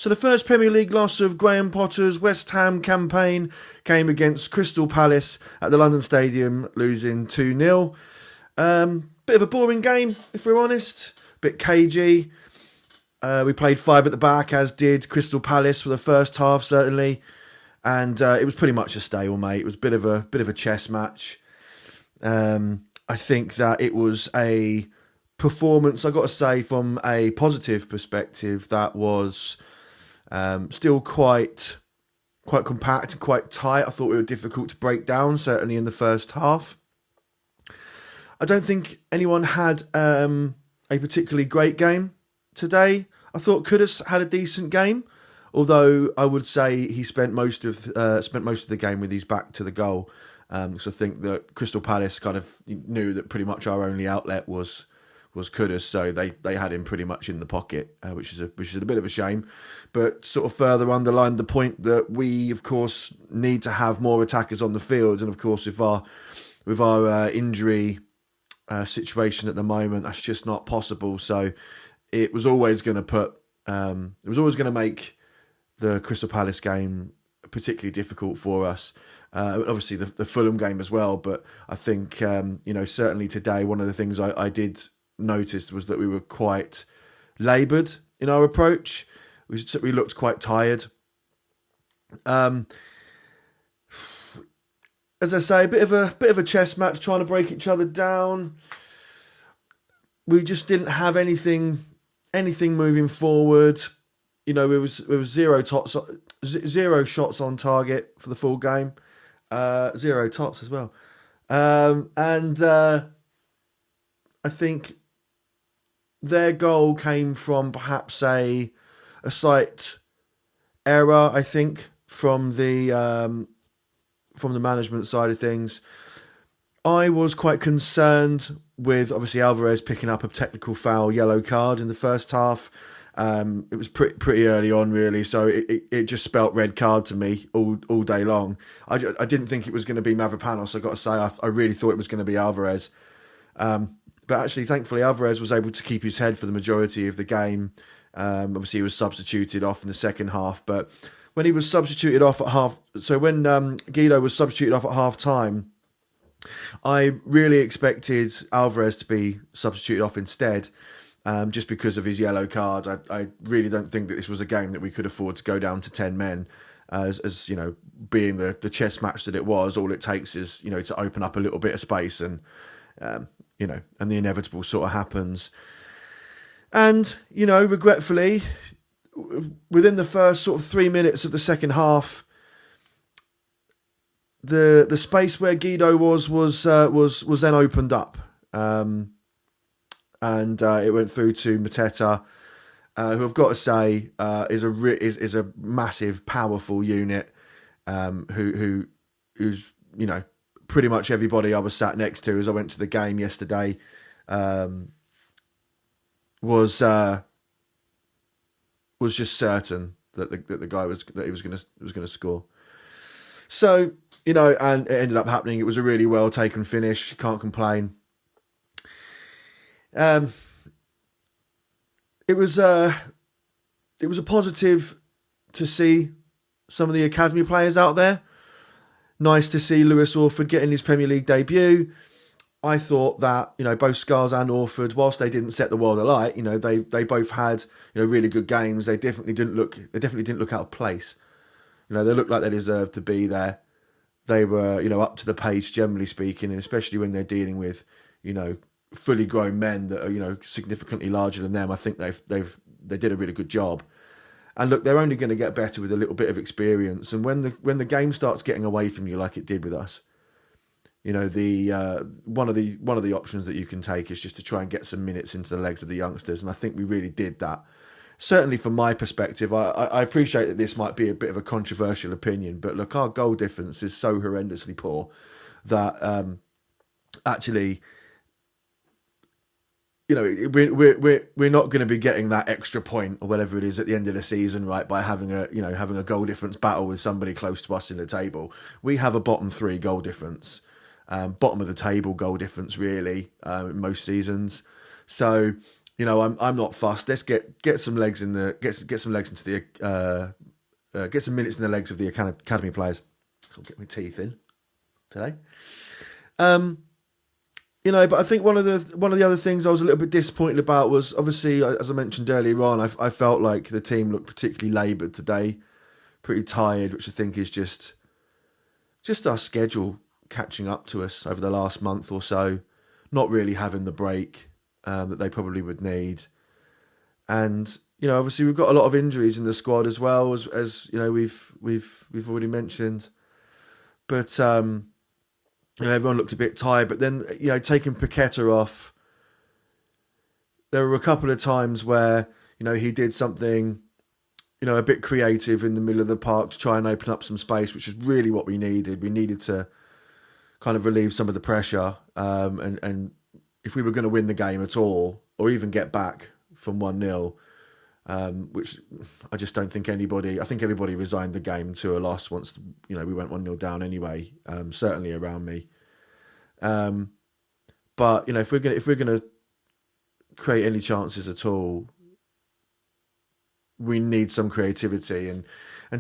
So the first Premier League loss of Graham Potter's West Ham campaign came against Crystal Palace at the London Stadium, losing 2-0. Bit of a boring game, if we're honest. Bit cagey. We played 5 at the back, as did Crystal Palace for the first half, certainly. And it was pretty much a stalemate. It was a bit of a chess match. I think that it was a performance, I've got to say, from a positive perspective, that was still quite compact and quite tight. I thought we were difficult to break down, certainly in the first half. I don't think anyone had a particularly great game today. I thought Kudus had a decent game, although I would say he spent most of the game with his back to the goal. So I think that Crystal Palace kind of knew that pretty much our only outlet was Kudus, so they had him pretty much in the pocket, which is a bit of a shame, but sort of further underlined the point that we, of course, need to have more attackers on the field, and of course, with our injury situation at the moment, that's just not possible. So it was always going to make the Crystal Palace game particularly difficult for us. Obviously the Fulham game as well, but I think certainly today one of the things I did notice was that we were quite laboured in our approach. We looked quite tired. As I say, a bit of a chess match, trying to break each other down. We just didn't have anything moving forward. It was zero shots on target for the full game, 0 tots as well, and I think their goal came from perhaps a slight error, I think, from the management side of things. I was quite concerned with, obviously, Alvarez picking up a technical foul yellow card in the first half. It was pretty early on, really, so it just spelt red card to me all day long. I didn't think it was going to be Mavropanos. I've got to say, I really thought it was going to be Alvarez. But actually, thankfully, Alvarez was able to keep his head for the majority of the game. Obviously, he was substituted off in the second half, but when he was substituted off when Guido was substituted off at half time, I really expected Alvarez to be substituted off instead, just because of his yellow card. I really don't think that this was a game that we could afford to go down to 10 men. As you know, being the chess match that it was, all it takes is to open up a little bit of space, and and the inevitable sort of happens. And regretfully, within the first sort of 3 minutes of the second half, the space where Guido was then opened up, and it went through to Mateta, who I've got to say is a massive, powerful unit, who's pretty much everybody I was sat next to as I went to the game yesterday was just certain that the guy was going to score. So and it ended up happening. It was a really well taken finish. Can't complain. It was a positive to see some of the academy players out there. Nice to see Lewis Orford getting his Premier League debut. I thought that both Scars and Orford, whilst they didn't set the world alight, they both had really good games. They definitely didn't look out of place. They looked like they deserved to be there. They were up to the pace, generally speaking, and especially when they're dealing with fully grown men that are significantly larger than them. I think they did a really good job. And look, they're only going to get better with a little bit of experience. And when the game starts getting away from you, like it did with us, one of the options that you can take is just to try and get some minutes into the legs of the youngsters. And I think we really did that. Certainly from my perspective, I appreciate that this might be a bit of a controversial opinion, but look, our goal difference is so horrendously poor that actually, we're not going to be getting that extra point or whatever it is at the end of the season, right, by having a goal difference battle with somebody close to us in the table. We have a bottom 3 goal difference, bottom of the table goal difference, really, in most seasons. So, I'm not fussed. Let's get some legs in the get some legs into the get some minutes in the legs of the academy players. Can't get my teeth in today. But I think one of the other things I was a little bit disappointed about was, obviously, as I mentioned earlier on, I felt like the team looked particularly laboured today, pretty tired, which I think is just our schedule catching up to us over the last month or so, not really having the break that they probably would need, and obviously we've got a lot of injuries in the squad as well as we've already mentioned, but. Everyone looked a bit tired, but then, taking Paqueta off, there were a couple of times where, he did something, a bit creative in the middle of the park to try and open up some space, which is really what we needed. We needed to kind of relieve some of the pressure. And if we were going to win the game at all, or even get back from 1-0, which I just don't think I think everybody resigned the game to a loss once, we went 1-0 down anyway, certainly around me. But, if we're gonna create any chances at all, we need some creativity, and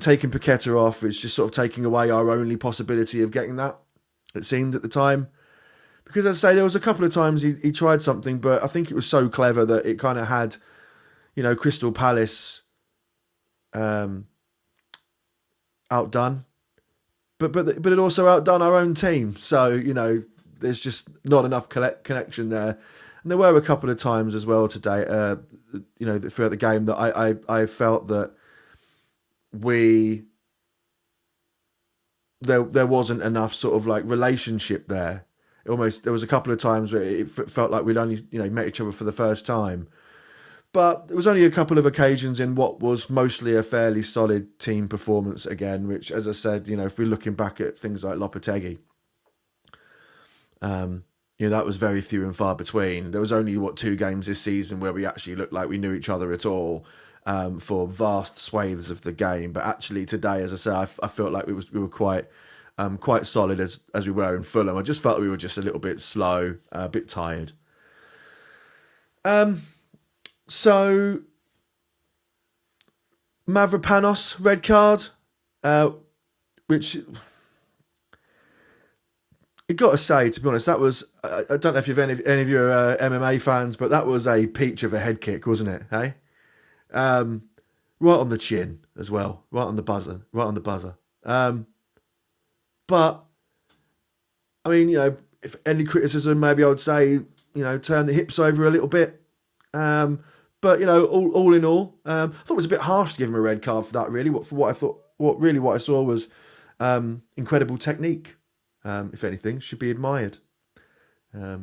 taking Paqueta off is just sort of taking away our only possibility of getting that, it seemed at the time. Because, as I say, there was a couple of times he tried something, but I think it was so clever that it kind of had, Crystal Palace outdone, but it also outdone our own team. So there's just not enough connection there. And there were a couple of times as well today, throughout the game that I felt that there wasn't enough sort of like relationship there. There was a couple of times where it felt like we'd only met each other for the first time. But there was only a couple of occasions in what was mostly a fairly solid team performance again, which, as I said, if we're looking back at things like Lopetegui, that was very few and far between. There was only, 2 games this season where we actually looked like we knew each other at all for vast swathes of the game. But actually today, as I say, I felt like we were quite solid as we were in Fulham. I just felt we were just a little bit slow, a bit tired. So, Mavropanos, red card, which, you got to say, to be honest, that was, I don't know if any of you are MMA fans, but that was a peach of a head kick, wasn't it? Hey? Right on the chin as well, right on the buzzer. But, I mean, if any criticism, maybe I would say, turn the hips over a little bit. But, all in all, I thought it was a bit harsh to give him a red card for that, really. What I saw was incredible technique, if anything, should be admired. But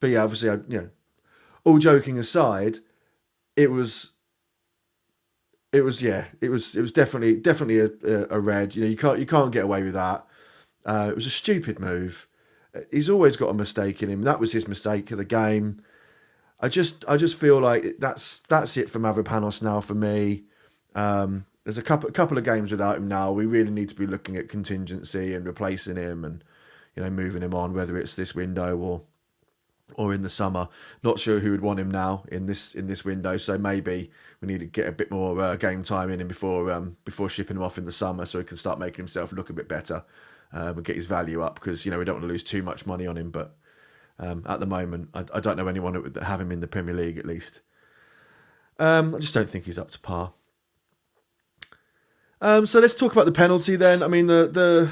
yeah, obviously, all joking aside, it was definitely a red. You can't get away with that. It was a stupid move. He's always got a mistake in him. That was his mistake of the game. I just feel like that's it for Mavropanos now for me. There's a couple of games without him now. We really need to be looking at contingency and replacing him, and moving him on, whether it's this window or in the summer. Not sure who would want him now in this window. So maybe we need to get a bit more game time in him before shipping him off in the summer, so he can start making himself look a bit better and get his value up. Because we don't want to lose too much money on him, but. At the moment, I don't know anyone that would have him in the Premier League, at least. I just don't think he's up to par. So let's talk about the penalty then. I mean, the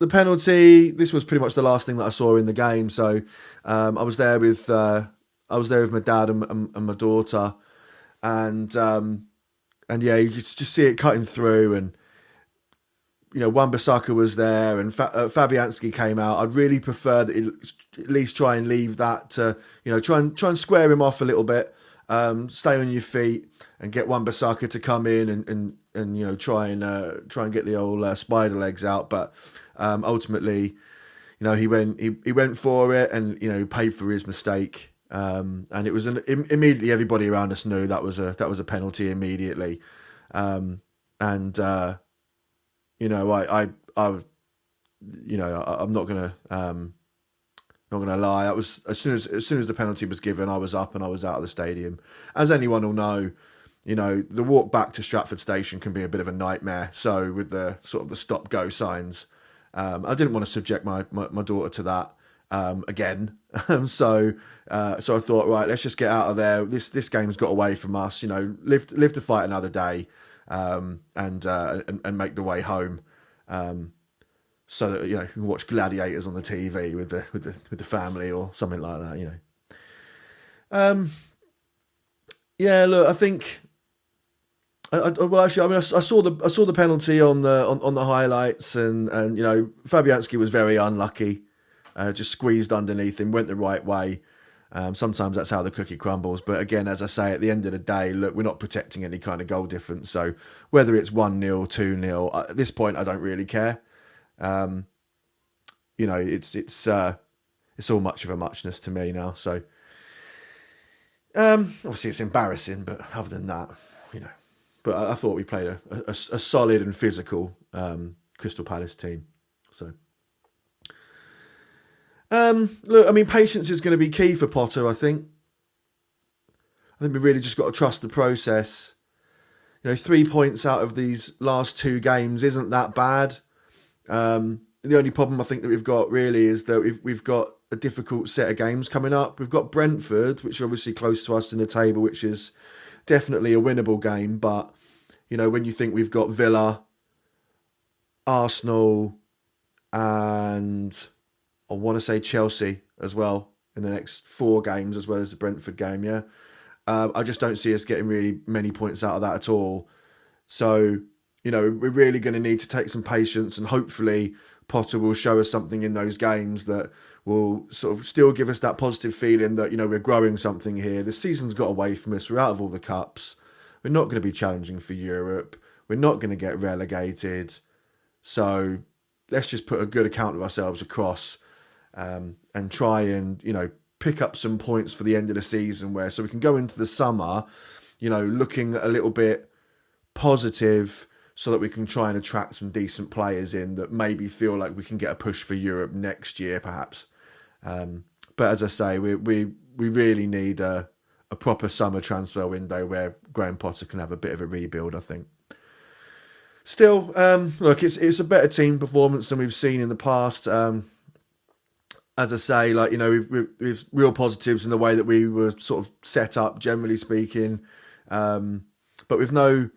penalty. This was pretty much the last thing that I saw in the game. So I was there with my dad and my daughter, and yeah, you just see it cutting through, and Wan-Bissaka was there, and Fabianski came out. I'd really prefer that at least try and leave that to, try and square him off a little bit, stay on your feet, and get Wan-Bissaka to come in and try and get the old spider legs out. But ultimately, he went for it, and paid for his mistake. And it was immediately everybody around us knew that was a penalty immediately, and. I'm not gonna Not going to lie. I was as soon as the penalty was given, I was up and I was out of the stadium. As anyone will know, the walk back to Stratford Station can be a bit of a nightmare. So with the sort of the stop go signs, I didn't want to subject my daughter to that again. So I thought, right, let's just get out of there. This game's got away from us. Live to fight another day, and make the way home. So that you can watch Gladiators on the TV with the family or something like that. Yeah, look, I think. I saw the penalty on the highlights, and Fabianski was very unlucky. Just squeezed underneath him, went the right way. Sometimes that's how the cookie crumbles. But again, as I say, at the end of the day, look, we're not protecting any kind of goal difference. So whether it's 1-0, 2-0, at this point, I don't really care. It's all much of a muchness to me now. So obviously it's embarrassing, but other than that, But I thought we played a solid and physical Crystal Palace team. So. Look, I mean, patience is going to be key for Potter, I think. I think we really just got to trust the process. 3 points out of these last 2 games isn't that bad. The only problem I think that we've got really is that we've got a difficult set of games coming up. We've got Brentford, which are obviously close to us in the table, which is definitely a winnable game. But, when you think we've got Villa, Arsenal, and I want to say Chelsea as well in the next 4 games, as well as the Brentford game, yeah. I just don't see us getting really many points out of that at all. So, we're really going to need to take some patience, and hopefully Potter will show us something in those games that will sort of still give us that positive feeling that, we're growing something here. The season's got away from us. We're out of all the cups. We're not going to be challenging for Europe. We're not going to get relegated. So let's just put a good account of ourselves across, and try and, pick up some points for the end of the season so we can go into the summer, looking a little bit positive, so that we can try and attract some decent players in that maybe feel like we can get a push for Europe next year, perhaps. But as I say, we really need a proper summer transfer window where Graham Potter can have a bit of a rebuild, I think. Still, look, it's a better team performance than we've seen in the past. As I say, we've real positives in the way that we were sort of set up, generally speaking. But with no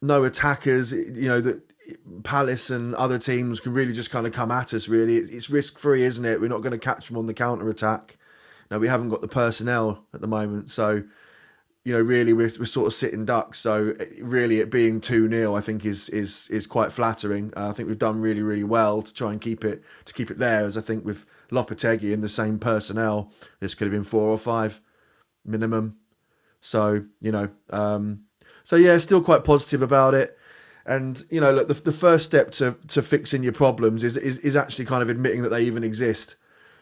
attackers, that Palace and other teams can really just kind of come at us, really. It's risk-free, isn't it? We're not going to catch them on the counter-attack. No, we haven't got the personnel at the moment. So, really we're sort of sitting ducks. So really it being 2-0, I think is quite flattering. I think we've done really, really well to try and keep it there, as I think with Lopetegui and the same personnel, this could have been 4 or 5 minimum. So, so yeah, still quite positive about it. And, look, the first step to fixing your problems is actually kind of admitting that they even exist.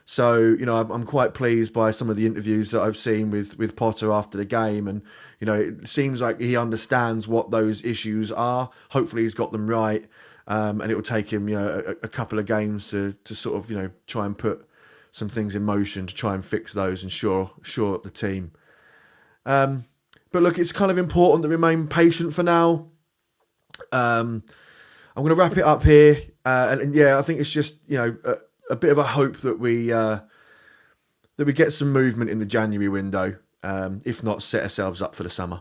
So, I'm quite pleased by some of the interviews that I've seen with Potter after the game. And, it seems like he understands what those issues are. Hopefully he's got them right. And it will take him, a couple of games to sort of, try and put some things in motion to try and fix those and shore up the team. But look, it's kind of important to remain patient for now. I'm going to wrap it up here. And yeah, I think it's just, a bit of a hope that we get some movement in the January window. If not, set ourselves up for the summer.